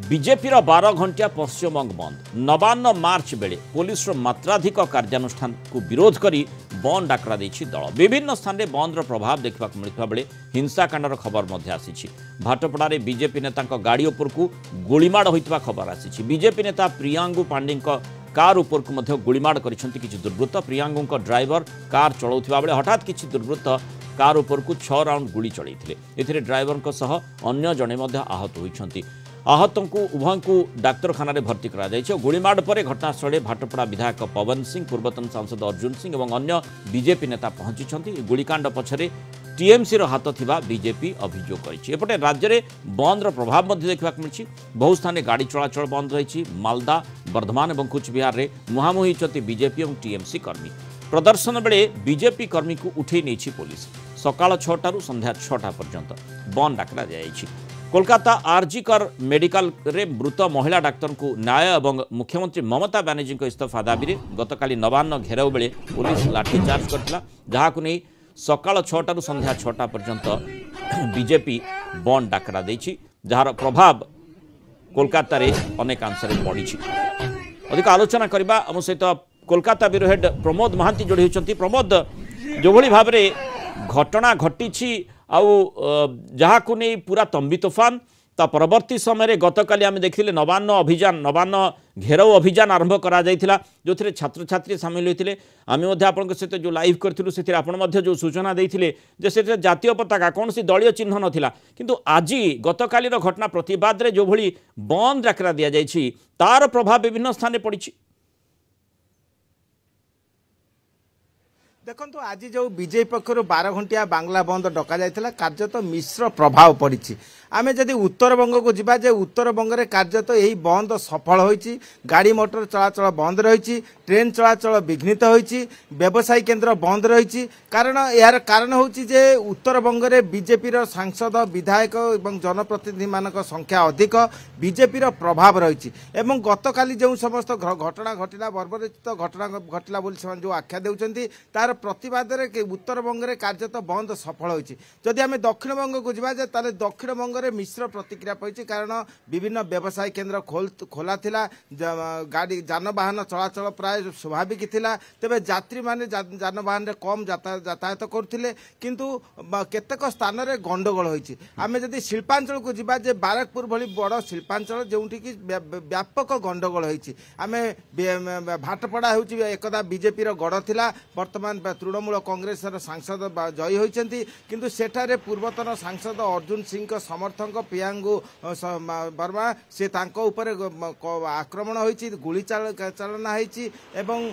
बीजेपीर 12 घंटिया पश्चिमबंग बंद नवान्न मार्च बेले पुलिस मात्राधिक कार्यानुष्ठान को विरोध करी बंद डाकरा देछि दल विभिन्न स्थान में बंदर प्रभाव देखा मिलता बेले हिंसाकांडर खबर आसी भाटपड़ारे बीजेपी नेता गाड़ी उपरकू गुलीमाड़ होता खबर आसी बीजेपी नेता प्रियांगु पांडे कार उपरकू गुलीमाड़ करिसेंति किछि दुर्वृत्त प्रियांगु ड्राइवर कार चलाउथिबा बेले हठात किछि दुर्वृत्त कार उपरकू 6 राउंड गुली चलैथिले एथिरे ड्राइवर सह अन्य जणे आहत होइछंती आहत को उभय को डाक्तखाना भर्ती करा गुलीमाड़ पर घटनास्थल भाटपड़ा विधायक पवन सिंह पूर्वतन सांसद अर्जुन सिंह और अन्य बीजेपी नेता पहुंची गुलिकांड पछरे टीएमसी हाथ थिबा बीजेपी अभियोग करपटे राज्य में बंद प्रभाव देखा मिली बहु स्थान गाड़ी चलाचल बंद रही मालदा वर्धमान और कूचबिहार में मुहांमुही बीजेपी और टीएमसी कर्मी प्रदर्शन बेले बीजेपी कर्मी को उठे नहीं पुलिस सकाळ 6 संध्या 6 पर्यंत बंद डाकरा जाइए कोलकाता आरजीकर मेडिकल रे मृत महिला डाक्तर को न्याय और मुख्यमंत्री ममता बनर्जी इस्तीफा दाबी गतकाली नवान्न घेराव बेले पुलिस लाठीचार्ज करथिला जहाकु नहीं सकाळ 6 संध्या 6 पर्यंत बीजेपी बंद डाकरा देछि जार प्रभाव कोलकाता रे अनेकांश पड़ी अधिक आलोचना करबा आम सहित कोलकाता ब्यूरो हेड प्रमोद महांती जोड़ी होती प्रमोद जो भाव में घटना घटी जहां नहीं पूरा तंबी तोफान ता परवर्ती समय गतकाली आम देखिले नवान्न घेराव अभियान आरंभ करा जायथिला जो थे छात्र छात्री सामिल होते आम सहित जो लाइव करूँ से जो सूचना देते से जातीय पताका कौन सी दलीय चिन्ह नाला किंतु आज गतकाली घटना प्रतिवाद रे जो भली बंद डाकरा दि जाइछि तार प्रभाव विभिन्न स्थान पड़ी। देखो आज जो बीजेपी पक्षर 12 घंटिया बांग्ला बंद डक जाता कार्यत मिश्र प्रभाव पड़ी आमे जदि उत्तर बंग को जीवा जे उत्तर बंग रे कार्यत यही बंद सफल होईची गाड़ी मोटर चलाचल बंद रही ट्रेन चलाचल विघ्नित होईची व्यवसायी केन्द्र बंद रही कारण यार कारण होची जे उत्तर बंग रे बीजेपी रो सांसद विधायक एवं जनप्रतिनिधि मानक संख्या अधिक बीजेपी रो प्रभाव रही एवं गतकाली जो समस्त घटना घटिला बर्बरित घटना घटिला बोली से जो आख्या देउचंती तार प्रतिवाद रे उत्तर बंग रे कार्यत बंद सफल होईची जदि आमे दक्षिण बंग को जीवा जे ताले दक्षिण बंग रे मिश्र प्रतिक्रिया पड़ी कारण विभिन्न व्यवसाय केन्द्र खोला थिला गाड़ी जानवाहन चलाचल प्राय स्वाभाविक थिला तेबे यात्री माने जानवाहन रे कम यातायात करथिले किंतु केतेक स्थान रे गंडगोल होईची आमे जदि शिल्पांचल को जीवा जे बारकपुर भली बड़ शिल्पांचल जोंठी की व्यापक गंडगोल होईची आमे भाटपड़ा होची एकदा बीजेपी रो गड़ थिला वर्तमान तृणमूल कांग्रेस सांसद जयी होइछंती किंतु सेठारे पूर्वतन सांसद अर्जुन सिंह को समर्थक प्रियांगु वर्मा से तांको ऊपर आक्रमण होइछि गुली चालना होइछि एवं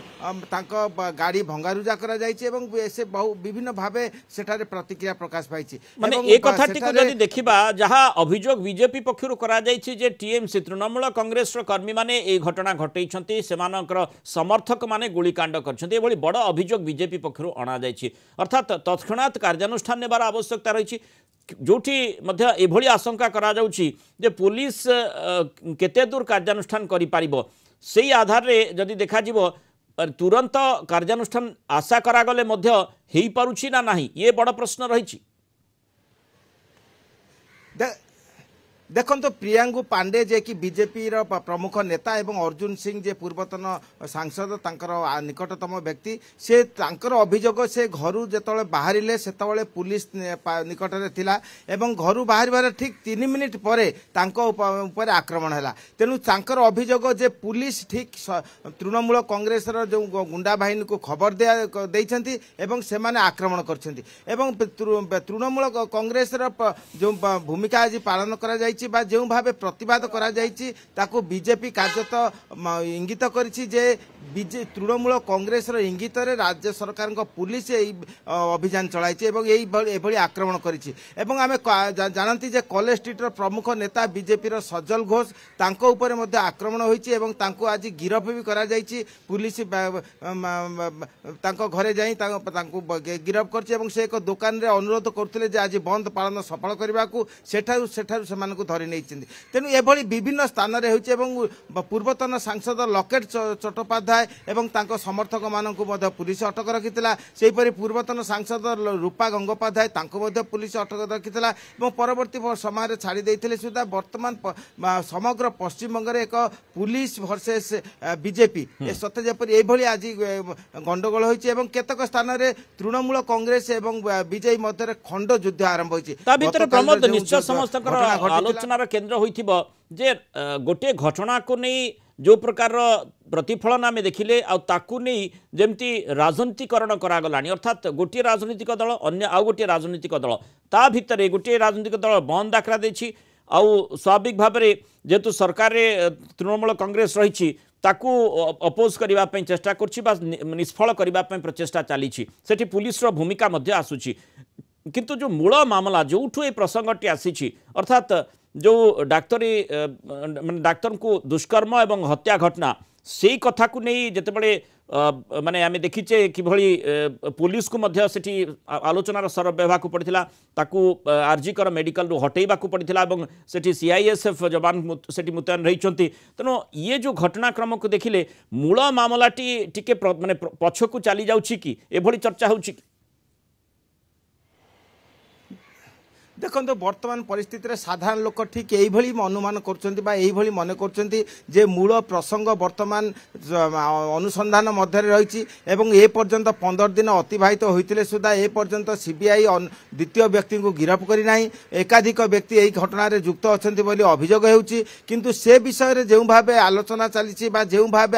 तांको गाड़ी भंगारुजा करा जाइछि एवं से विभिन्न भावे सेठारे प्रतिक्रिया प्रकाश पाइछि माने एक कथाटी को जदि देखिबा जहां अभियोग बीजेपी पक्षरु करा जाइछि जे टीएमसी तृणमूल कांग्रेस रो कर्मी माने ए घटना घटैछंती सेमानकर समर्थक माने गुलीकांड करछंती एभली बड़ अभियोग बीजेपी पक्षरु अणा जाइछि अर्थात तत्क्षणात कार्यानुष्ठान नेबार आवश्यकता रही जोठी मध्य एभली आशंका करा जाउछि जे पुलिस केते दूर कार्यानुष्ठान करि पारिबो सेही आधार रे जदि देखा जिवो तुरंत कार्यानुष्ठान आशा करा गले मध्य हेई पारुछि ना नाही ये बड़ प्रश्न रही। देखो तो प्रियांगु पांडे जे कि बीजेपी रो प्रमुख नेता एवं अर्जुन सिंह जे पूर्वतन सांसद तांकर निकटतम व्यक्ति से तांकर अभियोग से घरू जेतले बाहरिले सेतबेले पुलिस निकट रे थिला एवं घरू बाहरिबार ठीक 3 मिनिट परे तांको ऊपर आक्रमण हैला तेनु तांकर अभियोग जे पुलिस ठीक तृणमूल कांग्रेस रो जो गुंडा बाहिनी को खबर देइछंती एवं से माने आक्रमण करछंती एवं तृणमूल कांग्रेस रो जो भूमिका आज पालन करा जाय जो भाव प्रतिवाद करा जायछि ताको बीजेपी कार्यत इंगित करिछि जे तृणमूल कांग्रेस रो इंगित रे राज्य सरकार को पुलिस अभियान चलाइछि एवं एभली आक्रमण करिछि एवं आमे जानती जे कॉलेज स्ट्रीट रो प्रमुख नेता बीजेपी रो सज्जल घोष तांको ऊपर मध्ये आक्रमण होइछि एवं तांको आज गिरफ भी करा जायछि पुलिस तांको घरे जाई तांको गिरफ करछि एवं से एक दुकान रे अनुरोध करथिले जे आज बंद पालन सफल करबाकू सेठारु सेमानकु धरी नहीं तेणु एभली विभिन्न स्थान में होती पूर्वतन सांसद लकेट चट्टोपाध्याय एवं तांको समर्थक मानक पुलिस अटक रखिता सेहीपरि पूर्वतन सांसद रूपा गंगोपाध्याय पुलिस अटक रखिता परवर्ती समय छाड़ी देते सुधा वर्तमान समग्र पश्चिम बंग एक पुलिस वर्सेस बीजेपी सत्य जेपरि एभली आज गंडगोल होती केतक स्थान में तृणमूल कांग्रेस एवं बीजेपी मध्य खंड युद्ध आरंभ होती प्रमोद निश्चय समस्त आलोचनार केन्द्र होइथिबो जे गोटे घटना को नहीं जो प्रकार प्रतिफलन आम देखिले आकु नहीं जमती राजनीतिकरण करागलानी अर्थात गोटे राजनीतिक दल अन्य आउ गोटे राजनीतिक दल ता भितर गोटे राजनीतिक दल बंद आकरा देछि आउ स्वाभाविक भाव में जेहेतु सरकार तृणमूल कांग्रेस रही ताकू अपोज करने चेष्टा कर निष्फल करने प्रचेषा चली सेठी पुलिस भूमिका मध्य आसुची किंतु जो मूल मामला जो ये प्रसंगटी आसी अर्थात जो डाक्तरी डाक्तर को दुष्कर्म एवं हत्या घटना से कथा को नहीं जितेबले माने आम देखीचे कि पुलिस को मध्य सेठी आलोचनार सर बेवाक पड़ता ताकू आरजीकर मेडिकल रू हटेबा पड़ता सेठी सीआईएसएफ जवान सेठी मुतयन रही तेणु ये जो घटनाक्रम को देखिले मूल मामलाटी टिके माने पछकू चली जाउछि कि एभली चर्चा होउछि कि देखो बर्तमान परिस्थिति साधारण लोक ठीक यही अनुमान कर मन कर मूल प्रसंग बर्तमान अनुसंधान मध्य रही ए पर्यंत 15 दिन अतिवाहित होते सुधा ए पर्यंत सीबीआई द्वितीय व्यक्ति को गिरफ्त करना एकाधिक व्यक्ति यही घटन युक्त अच्छा अभियोग होकिंतु से विषय जो भाव आलोचना चली जो भाव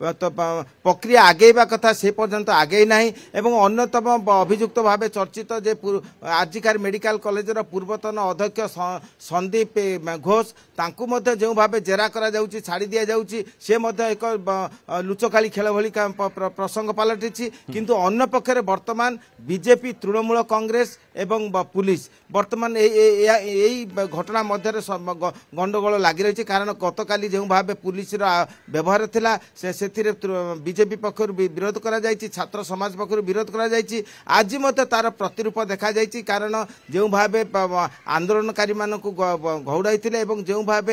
प्रक्रिया आगेवा कथा से पर्यंत आगे ना अन्यतम अभियुक्त भाव चर्चित जे आरजीकर मेडिकल कॉलेज पूर्वतन अध्यक्ष संदीप घोष तांकु मध्य जो भाव जेरा करा जाउची छाड़ी दिया जाउची से मध्य एक लुचकाली खेल भली प्रसंग पलटि किंतु अन्य पक्षरे वर्तमान बीजेपी तृणमूल कांग्रेस एवं पुलिस वर्तमान यही घटना मध्य गंडगोल लगी रही कारण गतकाली जो भाव पुलिस व्यवहार थिला से बीजेपी पक्षर विरोध करा जायछि छात्र समाज पक्षर विरोध करा जायछि आज मध्य तार प्रतिरूप देखा जायछि कारण जो भाव आंदोलनकारी मानक घौड़ाई जो भाव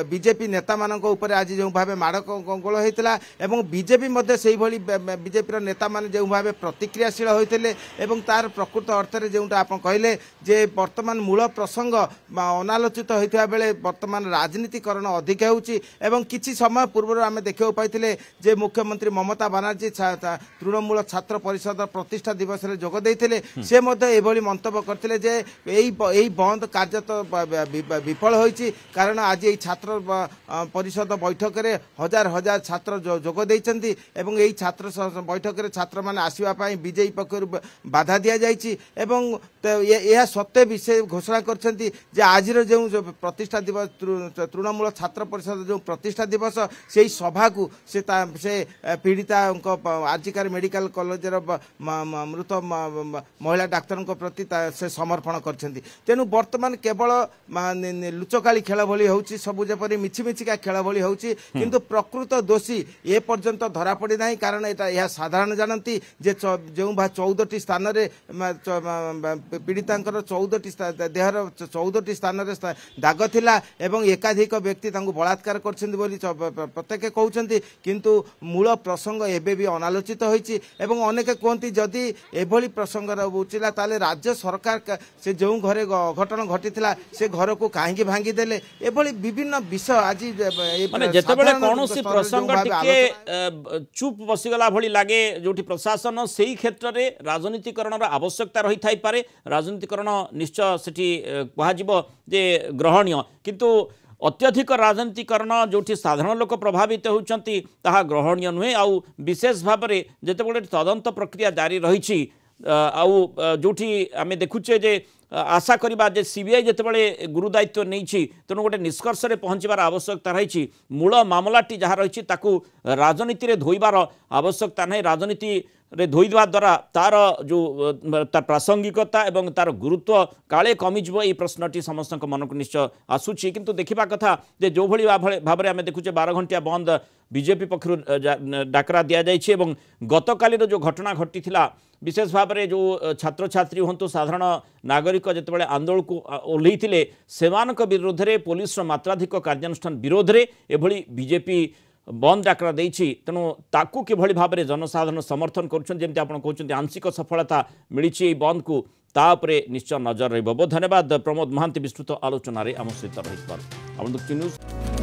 बीजेपी नेता मानक ऊपर आज जो भाव माड़ गंडगोल होता है बीजेपी से बीजेपी नेता मान जो भाव प्रतिक्रियाशील होते तार प्रकृत अर्थ में जोटा आप कहले जे वर्तमान मूल प्रसंग अनालोचित होता बेले वर्तमान राजनीतिकरण अधिक होती किसी समय पूर्व आम देखा पाई जे मुख्यमंत्री ममता बनर्जी तृणमूल छात्र परिषद प्रतिष्ठा दिवस में जोग देते से मंतव्य करते यही बंद कार्यत विफल होती कारण आज यही छात्र परिषद बैठक में हजार हजार छात्र जोग देइछन्ति एवं यही छात्र बैठक में छात्र मैंने आसवाई बीजेपी पक्ष बाधा दि जाइए यह सत्य भी से घोषणा करछन्ति जे आज जो प्रतिष्ठा दिवस तृणमूल छात्र परिषद जो प्रतिष्ठा दिवस से सभा को से पीड़िता आरजीकर मेडिकल कॉलेज मृत महिला डाक्तर प्रति से समर्पण करछन्ति तेणु वर्तमान केवल लुचकाली खेल भली होउछि सबु जेपरि मिछिमिछिका खेल भली होउछि किंतु प्रकृत दोषी ए पर्यंत धरा पड़ी नाही कारण यह साधारण जानती जे जो 14टी स्थान रे पीड़ितांकर 14टी देहर 14टी स्थान रे दाग थिला एवं एकाधिक व्यक्ति तांको बलात्कार करछन्ति बोली प्रत्येक कहउछन्ति किंतु मूल प्रसंग एबे भी अनालोचित होइछि एवं अनेक कहती जदि एभली प्रसंग उचिला ताले राज्य सरकार से जो घरे घटना घटी से घर को कहीं भांगी देले एभली विभिन्न विषय आज माने जेतेबेले कोनोसी प्रसंग टिके चुप बसीगला भली लागे जोठी प्रशासन सेही क्षेत्र रे राजनीतिकरणर आवश्यकता रही थाई पारे राजनीतिकरण निश्चय सेठी कहाजिबो जे ग्रहणीय किंतु अत्यधिक राजनीतिकरण जोठी साधारण लोक प्रभावित होउचंती ताहा ग्रहणीय नुहे आउ विशेष भाव में जेतेबेले तदंत प्रक्रिया जारी रही आउ जोठी आमे देखुचे जे आशा करवा जे सीबीआई जितेबाला गुरुदायित्व नहीं तेणु गोटे निष्कर्ष में पहुँचार आवश्यकता रही मूल मामलाटी जहाँ रही राजनीति रे धोइबार आवश्यकता नहीं राजनीति रे धोइबा द्वारा तार जो तार प्रासंगिकता एवं तार गुरुत्व काले कमिजिव ये प्रश्नटी समस्त मन को निश्चय आसूची किंतु देखा कथा जे जो भली भाव में आम देखुचे 12 घंटिया बंद बीजेपी पक्षर डाकरा दि जाइए गतकाली जो घटना घटी विशेष भाव में जो छात्र छात्री हूँ साधारण नागरिक नागरिक जितेबाला आंदोलन को ओह्लैथिले सेमानक विरोध में पुलिस मात्राधिक कार्यानुष्ठान विरोध में एभली बीजेपी बंद डाकरा देछि तेणु ताकू किभଳି भाबरे जनसाधारण समर्थन करुछन जेमति आपण कहउछन्ती आंशिक सफलता मिलिछि एई बंद को तापरे निश्चय नजर रहिबो। बहुत धन्यवाद प्रमोद महांती विस्तृत आलोचना रे आम सहित रहिबार। आपण न्यूज